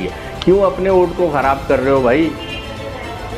है। क्यों अपने वोट को ख़राब कर रहे हो भाई?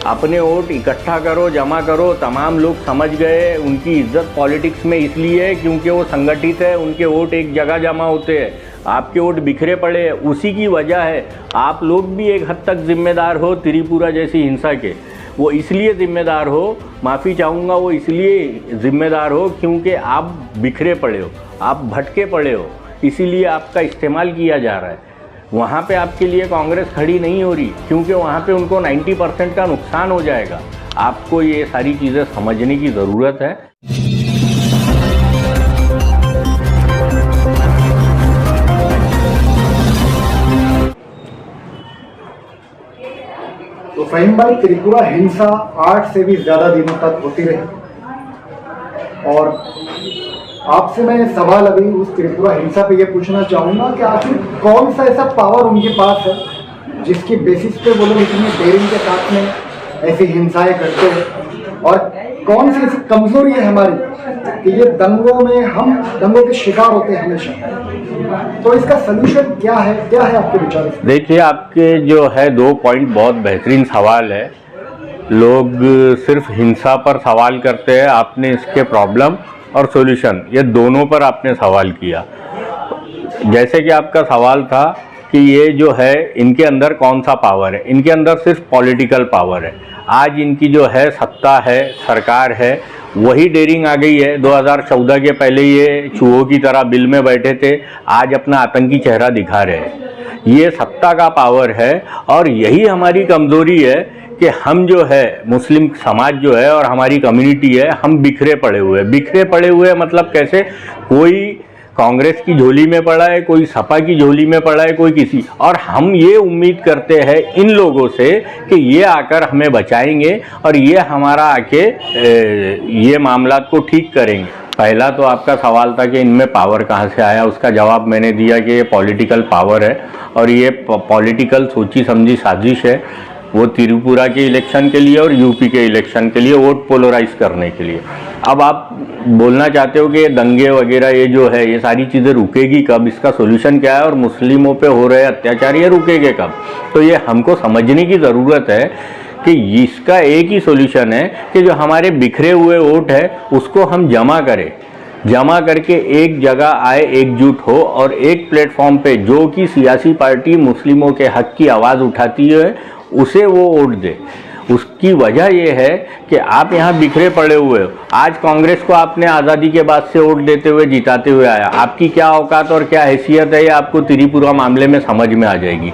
अपने वोट इकट्ठा करो, जमा करो। तमाम लोग समझ गए उनकी इज्जत पॉलिटिक्स में इसलिए है क्योंकि वो संगठित है, उनके वोट एक जगह जमा होते हैं। आपके वोट बिखरे पड़े हैं, उसी की वजह है। आप लोग भी एक हद तक जिम्मेदार हो त्रिपुरा जैसी हिंसा के। वो इसलिए ज़िम्मेदार हो, माफ़ी चाहूँगा, वो इसलिए ज़िम्मेदार हो क्योंकि आप बिखरे पड़े हो, आप भटके पड़े हो, इसीलिए आपका इस्तेमाल किया जा रहा है। वहाँ पे आपके लिए कांग्रेस खड़ी नहीं हो रही क्योंकि वहाँ पे उनको 90% का नुकसान हो जाएगा। आपको ये सारी चीज़ें समझने की ज़रूरत है। तो फहीम भाई, त्रिपुरा हिंसा 8 से भी ज़्यादा दिनों तक होती रही और आपसे मैं सवाल अभी उस त्रिपुरा हिंसा पे ये पूछना चाहूँगा कि आखिर कौन सा ऐसा पावर उनके पास है जिसकी बेसिस पे वो लोग इतनी डेयरिंग के साथ में ऐसी हिंसाएं करते हैं, और कौन सी ऐसी कमजोरी है हमारी कि ये दंगों में हम दंगों के शिकार होते हैं हमेशा। तो इसका सलूशन क्या है आपके विचार से? देखिए, आपके जो है 2 पॉइंट बहुत बेहतरीन सवाल है। लोग सिर्फ हिंसा पर सवाल करते हैं, आपने इसके प्रॉब्लम और सॉल्यूशन ये दोनों पर आपने सवाल किया। जैसे कि आपका सवाल था कि ये जो है इनके अंदर कौन सा पावर है, इनके अंदर सिर्फ पॉलिटिकल पावर है। आज इनकी जो है सत्ता है, सरकार है, वही डेयरिंग आ गई है। 2014 के पहले ये चूहों की तरह बिल में बैठे थे, आज अपना आतंकी चेहरा दिखा रहे हैं। ये सत्ता का पावर है और यही हमारी कमज़ोरी है कि हम जो है मुस्लिम समाज जो है और हमारी कम्युनिटी है, हम बिखरे पड़े हुए मतलब कैसे? कोई कांग्रेस की झोली में पड़ा है, कोई सपा की झोली में पड़ा है, कोई किसी, और हम ये उम्मीद करते हैं इन लोगों से कि ये आकर हमें बचाएंगे और ये हमारा आके ये मामला को ठीक करेंगे। पहला तो आपका सवाल था कि इनमें पावर कहाँ से आया, उसका जवाब मैंने दिया कि ये पॉलिटिकल पावर है और ये पॉलिटिकल सोची समझी साजिश है। वो त्रिपुरा के इलेक्शन के लिए और यूपी के इलेक्शन के लिए वोट पोलराइज करने के लिए। अब आप बोलना चाहते हो कि ये दंगे वगैरह ये जो है ये सारी चीज़ें रुकेगी कब, इसका सोल्यूशन क्या है, और मुस्लिमों पे हो रहे अत्याचार ये रुकेंगे कब? तो ये हमको समझने की ज़रूरत है कि इसका एक ही सोल्यूशन है कि जो हमारे बिखरे हुए वोट है उसको हम जमा करें, जमा करके एक जगह आए, एकजुट हो और एक प्लेटफॉर्म पे जो कि सियासी पार्टी मुस्लिमों के हक की आवाज़ उठाती है उसे वो वोट दे। उसकी वजह यह है कि आप यहाँ बिखरे पड़े हुए हो। आज कांग्रेस को आपने आज़ादी के बाद से वोट देते हुए जिताते हुए आया, आपकी क्या औकात और क्या हैसियत है ये आपको त्रिपुरा मामले में समझ में आ जाएगी।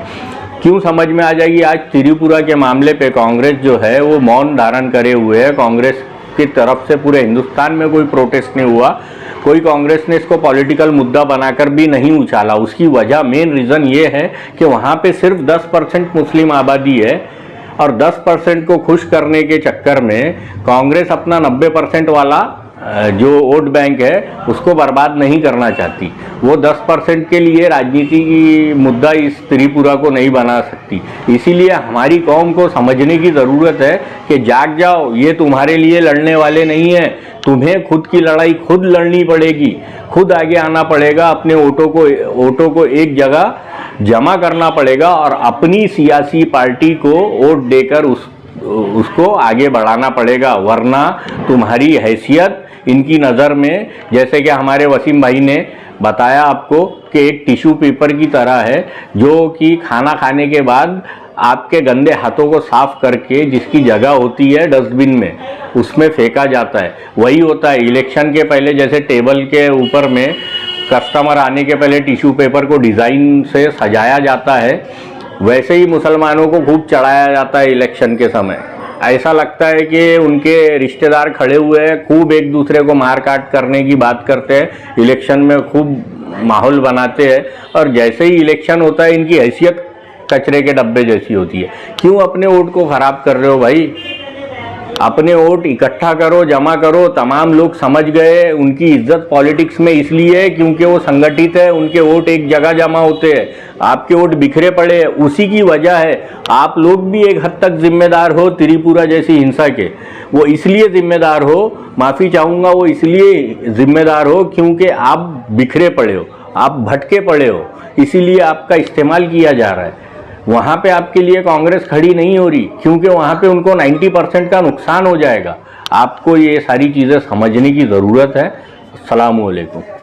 क्यों समझ में आ जाएगी? आज त्रिपुरा के मामले पे कांग्रेस जो है वो मौन धारण करे हुए है। कांग्रेस की तरफ से पूरे हिंदुस्तान में कोई प्रोटेस्ट नहीं हुआ, कोई कांग्रेस ने इसको पॉलिटिकल मुद्दा बनाकर भी नहीं उछाला। उसकी वजह मेन रीज़न ये है कि वहाँ पे सिर्फ 10% मुस्लिम आबादी है और 10% को खुश करने के चक्कर में कांग्रेस अपना 90% वाला जो वोट बैंक है उसको बर्बाद नहीं करना चाहती। वो 10% के लिए राजनीति की मुद्दा इस त्रिपुरा को नहीं बना सकती। इसीलिए हमारी कौम को समझने की ज़रूरत है कि जाग जाओ, ये तुम्हारे लिए लड़ने वाले नहीं हैं। तुम्हें खुद की लड़ाई खुद लड़नी पड़ेगी, खुद आगे आना पड़ेगा, अपने वोटों को एक जगह जमा करना पड़ेगा और अपनी सियासी पार्टी को वोट देकर उसको आगे बढ़ाना पड़ेगा। वरना तुम्हारी हैसियत इनकी नज़र में, जैसे कि हमारे वसीम भाई ने बताया आपको, कि एक टिश्यू पेपर की तरह है जो कि खाना खाने के बाद आपके गंदे हाथों को साफ करके जिसकी जगह होती है डस्टबिन में उसमें फेंका जाता है। वही होता है इलेक्शन के पहले, जैसे टेबल के ऊपर में कस्टमर आने के पहले टिश्यू पेपर को डिज़ाइन से सजाया जाता है, वैसे ही मुसलमानों को खूब चढ़ाया जाता है इलेक्शन के समय। ऐसा लगता है कि उनके रिश्तेदार खड़े हुए हैं, खूब एक दूसरे को मार काट करने की बात करते हैं, इलेक्शन में खूब माहौल बनाते हैं, और जैसे ही इलेक्शन होता है इनकी हैसियत कचरे के डब्बे जैसी होती है। क्यों अपने वोट को ख़राब कर रहे हो भाई? अपने वोट इकट्ठा करो, जमा करो। तमाम लोग समझ गए उनकी इज्जत पॉलिटिक्स में इसलिए है क्योंकि वो संगठित है, उनके वोट एक जगह जमा होते हैं। आपके वोट बिखरे पड़े हैं, उसी की वजह है। आप लोग भी एक हद तक जिम्मेदार हो त्रिपुरा जैसी हिंसा के। वो इसलिए जिम्मेदार हो, माफ़ी चाहूँगा, वो इसलिए जिम्मेदार हो क्योंकि आप बिखरे पड़े हो, आप भटके पड़े हो, इसीलिए आपका इस्तेमाल किया जा रहा है। वहाँ पे आपके लिए कांग्रेस खड़ी नहीं हो रही, क्योंकि वहाँ पे उनको 90% का नुकसान हो जाएगा। आपको ये सारी चीज़ें समझने की ज़रूरत है। अस्सलामु अलैकुम।